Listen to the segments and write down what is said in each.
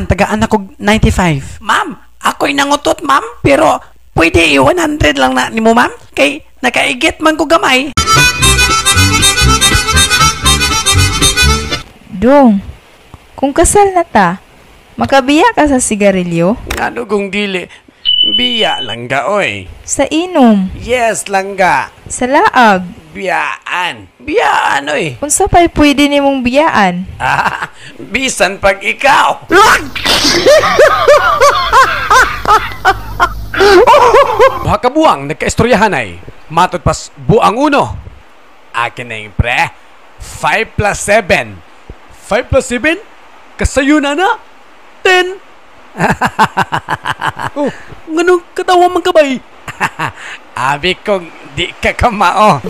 tagaan ako 95. Ma'am, ako'y nangutot, ma'am. Pero pwede 100 lang na ni mo, ma'am. Kay nakaigit man ko gamay. Dong, kung kasal na ta, makabiya ka sa sigarilyo? Ano kung dili? Biya lang ga, oy. Sa inom? Yes, lang ga. Sa laag? Biyaan. Biyaan, oy. Unsa pa'y pwede nimong biyaan? Ah, bisan pag ikaw. Buha ka buwang, nagkaistoryahan ay. Matod pas buang uno. Akin na yung pre. 5 plus 7. 5 plus 7? Kasayo na na? 10. Oh, nganong katawa man kabay? Abi kong di ka kamao.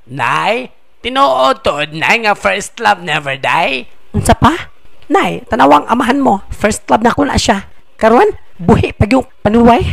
Nay, tinuotod na nga first love never die. Unsa pa? Nay, tanawang amahan mo. First love na ko na siya. Karon, buhi pag yung panuway.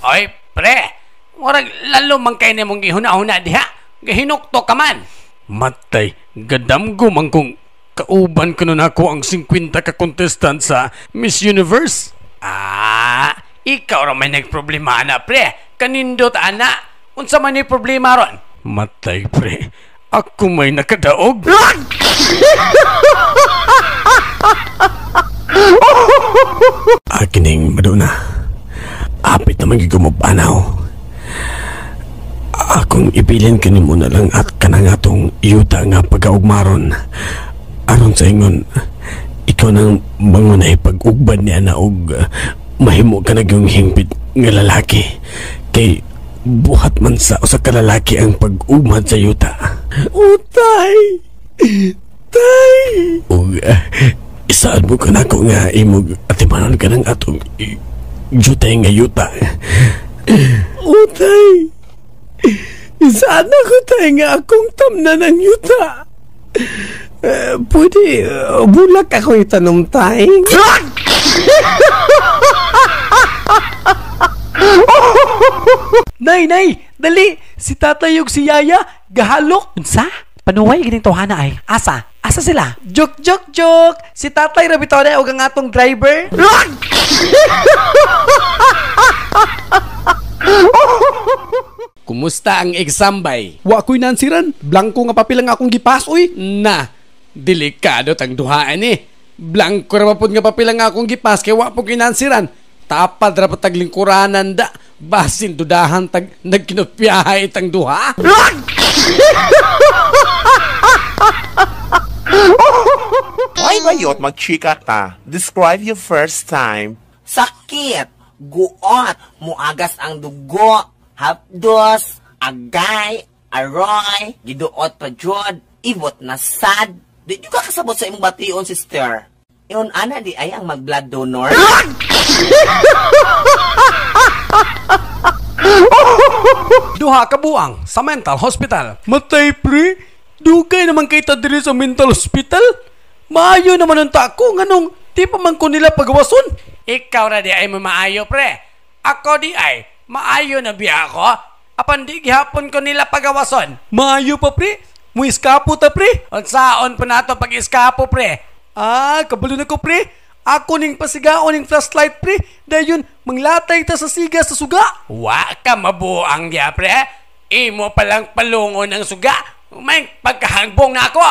Oy, pre. Murag lalo man kay nimong gihuna-huna diha. Gahinukto ka man. Matay, gadamgo man kung kauban ko nun ako ang 50 ka contestant sa Miss Universe. Ah, ikaw ra may nagproblema na, pre. Kanindot ana. Unsa man ni problema ron? Matay, pre. Ako may nakadaog. Akining maduna. Apit naman gigumupanaw. Akong ibilin kanimo na lang at kanang atong yuta nga pagkaugmaron. Aron sa ingon, ikaw nang mangunay pag-ugban niya na og mahimo ka na yung hingpit nga lalaki. Kay buhat man sa usa ka lalaki ang pag-ugmad sa yuta. Utay! Tay! Og isaad mo ka na ko nga imog atimanon ka ng atong jutay nga yuta. Utay! Sana ko tayo nga akong tamna ng yuta. Pwede bulak ako itanong tayo. Nay, dali. Si tatay ug si yaya gahalok. Unsa? Panuway gining tawhana ay. Asa sila? Joke. Si tatay ra bitaw na og ang atong driver. Kumusta ang exam bay? Wa ko'y nansiran. Blanko nga papel ang akong gipasoy. Na, delikado tang duhaan eh. Blanko ra pud nga papel ang akong gipas kay wa po ko'y nansiran. Tapad ra patag lingkuranan da. Basin dudahan tag nagkinupyahay itang duha. Ay bayot, magchika ta. Describe your first time. Sakit, guot, muagas ang dugo, hapdos, agay, aroy, giduot pa jod, ibot na sad. Di ka kasabot sa imong bation, sister. Iyon ana di ay ang mag-blood donor. Duha ka buang sa mental hospital. Matay pre, dugay naman kay ta diri sa mental hospital. Maayo naman ang tako, nganong di pa man ko nila pagawason. Ikaw ra di ay maayo, pre. Ako di ay maayo na biya ako. Apan di gihapon ko nila pagawason. Maayo pa pre, mo iskapo ta pre. Unsaon pa nato pag iskapo, pre? Ah, kabalo na ko pre. Ako ning pasigaon ning flashlight pre. Dayon manglatay ta sa siga sa suga. Wa ka mabuang dia, pre. Imo palang palungon ng suga. May pagkahangbong na ako.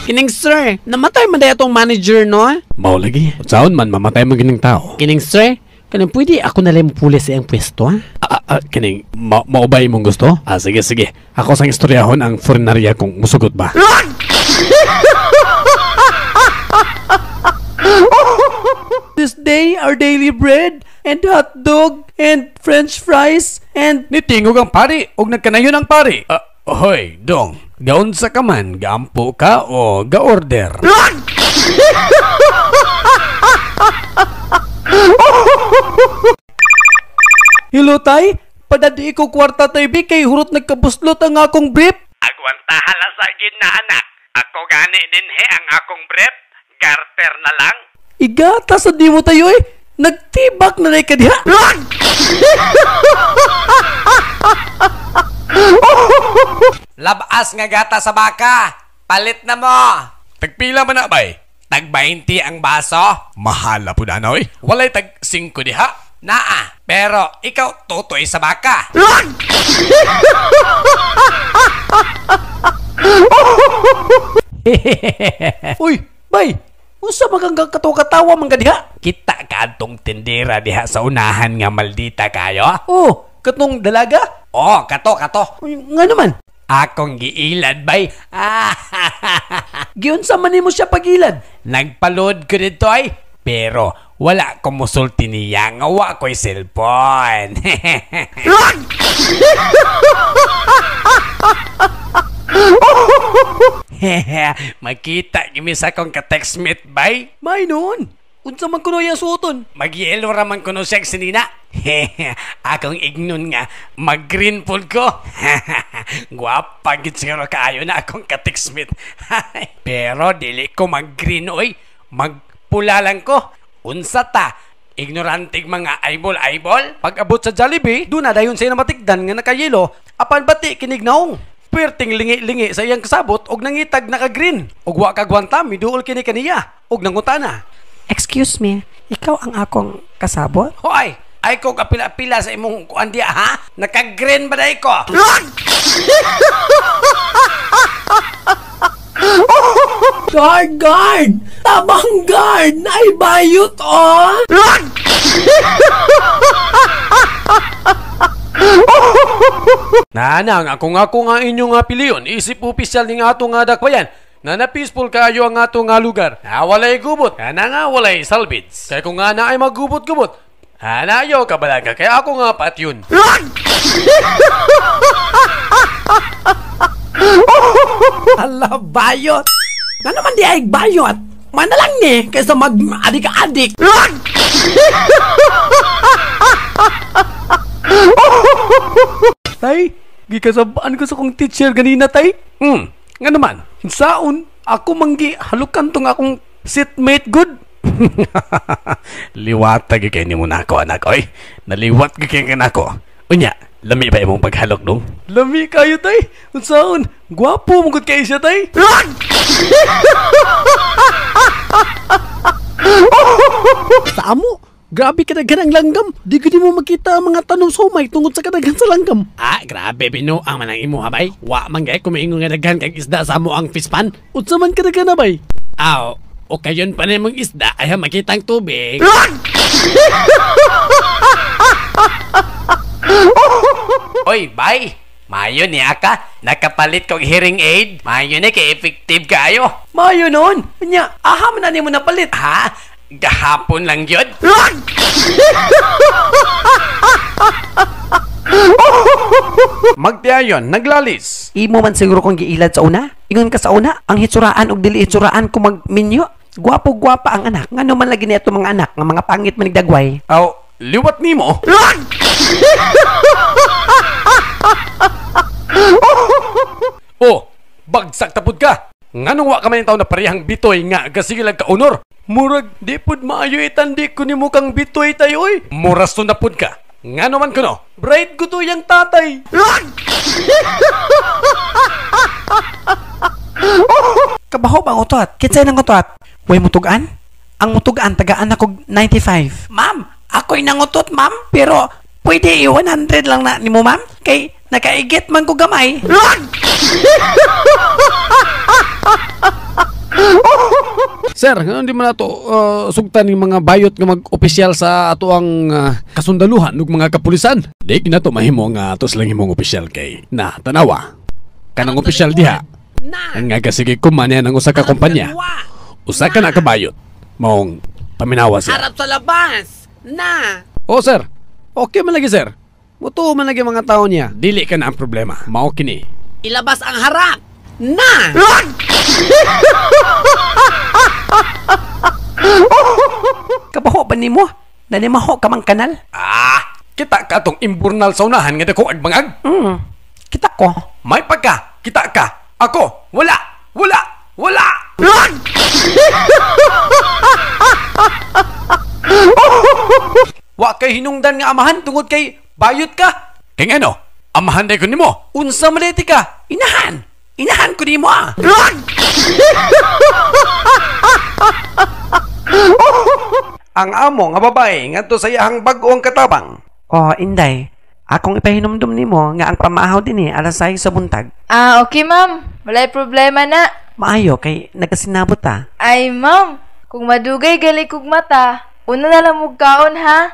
Kining sir, namatay man dayo tong manager, no? Mao lagi. Saon man mamatay man gining tao. Kining sir, kanang pwede ako na lang mapuli sa iyang pwesto, ha? Kining maubay mong gusto? Sige. Ako sang istoryahon ang foreignarya kung musugot ba. This day, our daily bread, and hot dog, and french fries, and... Nitingog ang pari, og nagkanayon ang pari. Hoy, dong, gaon sa kaman, gaampo ka o ga-order? Hello, tay? Padadi ko kwarta tay bi kay hurot nagkabuslot ang akong brief. Agwanta hala sa gid na anak. Ako gani din he ang akong brief. Garter na lang. Igata sa di mo tayo nagtibak na rin ka diha. Labas nga gata sa baka. Palit na mo. Tagpila man na bay? Tag 20 ang baso. Mahala po na oy. Walay tag 5 diha. Naa. Pero ikaw tutoy sa baka. Uy, bay, unsa man kang katawa man ka diha? Kita ka adtong tindera diha sa unahan nga maldita kayo. Oh, katong dalaga? Oh, kato. Uy, nga naman. Akong giilad bay. Giunsa man nimo siya pagilad? Nagpaload ko dito ay. Pero wala ko musulti niya nga wa ko'y cellphone. Makita gimi sa akong ka-textmate bay. May noon. Unsa man kuno yang suoton? Mag-yellow raman kuno siya sinina. Akong ignon nga mag-green food ko. Guwapa gid siguro kaayo na akong ka-textmate. Pero dili ko mag-green oy. Magpula lang ko. Unsa ta? Ignorantig mga eyeball. Pag abot sa Jollibee, doon na dayon siya na matikdan nga nakayelo. Apan bati kinignaong. Perting lingi-lingi sa iyang kasabot og nangitag naka-green. Og wa kagwanta miduol kini kaniya og nangutana. Excuse me, ikaw ang akong kasabot? Hoy! Ay ko kapila-pila sa imong kuan diya ha? Naka-green ba day ko? Guard! Tabang guard! Ay bayot oh! Nanang ako nga inyo nga piliyon. Isip opisyal ni nga ato nga dakbayan. Na peaceful kayo ang ato nga lugar. Na walay gubot. Na nga walay salvage. Kaya kung nga na ay maggubot-gubot. Hanayo ka balaga. Kaya ako nga pat yun. Ala, bayot! Na naman di ay bayot! Manalang ni, kaysa mag-adik-adik! Tay, gikasabaan ko sa kong teacher ganina, tay. Nga naman, hinsaon, ako manggi halukan tong akong seatmate good. Liwat kay ni mo na ako, anak oy. Naliwat kay nako. Unya, lami ba imong paghalok dong? Lami kayo, tay. Hinsaon, gwapo mong good kayo siya, tay. Sa amo, grabe kadaghan ang langgam. Di ko di mo makita ang mga tanong sumay tungod sa kadaghan sa langgam. Grabe bino ang manang imo habay. Wa man gay kumiingon nga daghan kag isda sa amo ang fishpan. Unsa man kadaghan na bay? O kayon pa na mong isda ay makitang tubig. Oy, bay! Mayo niya ka. Nakapalit kong hearing aid. Mayo ni kay effective kayo. Mayo noon. Nya, aha man na mo napalit. Ha? Gahapon lang yun? Magtiayon, naglalis. Imo man siguro kung giilad sa una. Ingon ka sa una, ang hitsuraan og dili hitsuraan kung magminyo. Gwapo-gwapa ang anak. Ngano man lagi niya mga anak nga mga pangit man dagway. Aw, liwat nimo. Oh, bagsak tapod ka. Nganong wa ka man taw na parehang bitoy nga gasigilag ka honor. Murag di pud maayo itandi ko nimo kang bitoy tayo oy. Muras to na pud ka. Ngano man kuno? Bright ko to yang tatay. Kabaho bang utot? Kinsay nang utot? Way mutugan? Ang mutugan tagaan ako 95. Ma'am, ako'y nangutot, ma'am. Pero pwede 100 lang na ni mo, ma'am. Kay nakaigit man ko gamay. Sir, hindi man nato sugtan ng mga bayot nga mag-opisyal sa ato ang kasundaluhan ng mga kapulisan. Di na to mahimo nga atos lang himong opisyal kay na tanawa. Kanang opisyal diha. Ang nga kasige kumanya ng usa ka kumpanya. Usa ka na kabayot. Maong paminawa siya. Harap sa labas. Na. Oh sir, okay man lagi sir. Mutuo man lagi mga tao niya. Dili ka na ang problema. Mao kini. Ilabas ang harap. Na. Kabaho ba nimo? Nanimaho ka mang kanal? Kita ka tong imburnal sa unahan nga dako agbangag. Kita ko. May pagka, kita ka. Ako, wala. Wa kay hinungdan nga amahan tungod kay bayot ka. Kay ano? Amahan day ko nimo. Unsa maleti ka? Inahan. Inahan ko nimo ah. Ang amo nga babae ngadto sa iyang bag-ong katabang. Oh, Inday, akong ipahinumdum nimo nga ang pamahaw din alas 6 sa buntag. Ah, okay ma'am. Walay problema na. Maayo kay nagasinabot ta. Ay ma'am, kung madugay gali kog mata, una na lang mong kaon ha.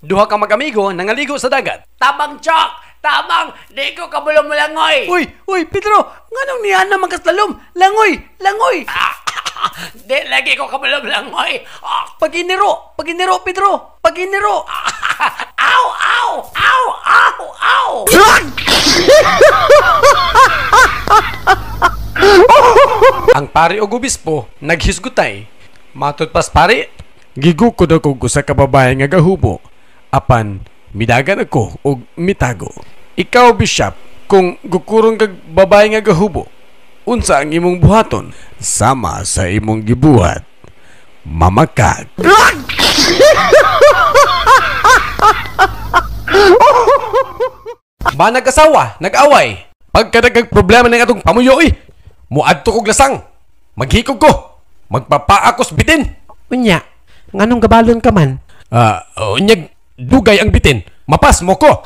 Duha ka mag-amigo nangaligo sa dagat. Tabang chok! Tabang! Di ko kabulong mo langoy! Uy, Pedro, nganong niya na magkaslalom? Langoy! Di lagi ko kabulong langoy! Paginiro, Pedro, paginiro. Ow! Ow! Ow! Ow! Ow! Ang pari og obispo naghisgutay. Matud pas pari, gigukod ako sa kababae nga gahubo. Apan midagan ako og mitago. Ikaw, Bishop, kung gukurong kag babae nga gahubo, unsa ang imong buhaton? Sama sa imong gibuhat, mamakag. Ba nag-asawa, nag-away. Pagkadagag problema ng atong pamuyo, muadto kog lasang. Maghikog ko. Magpapaakos bitin. Unya, nganong gabalon ka man? Unyag, dugay ang bitin. Mapas mo ko.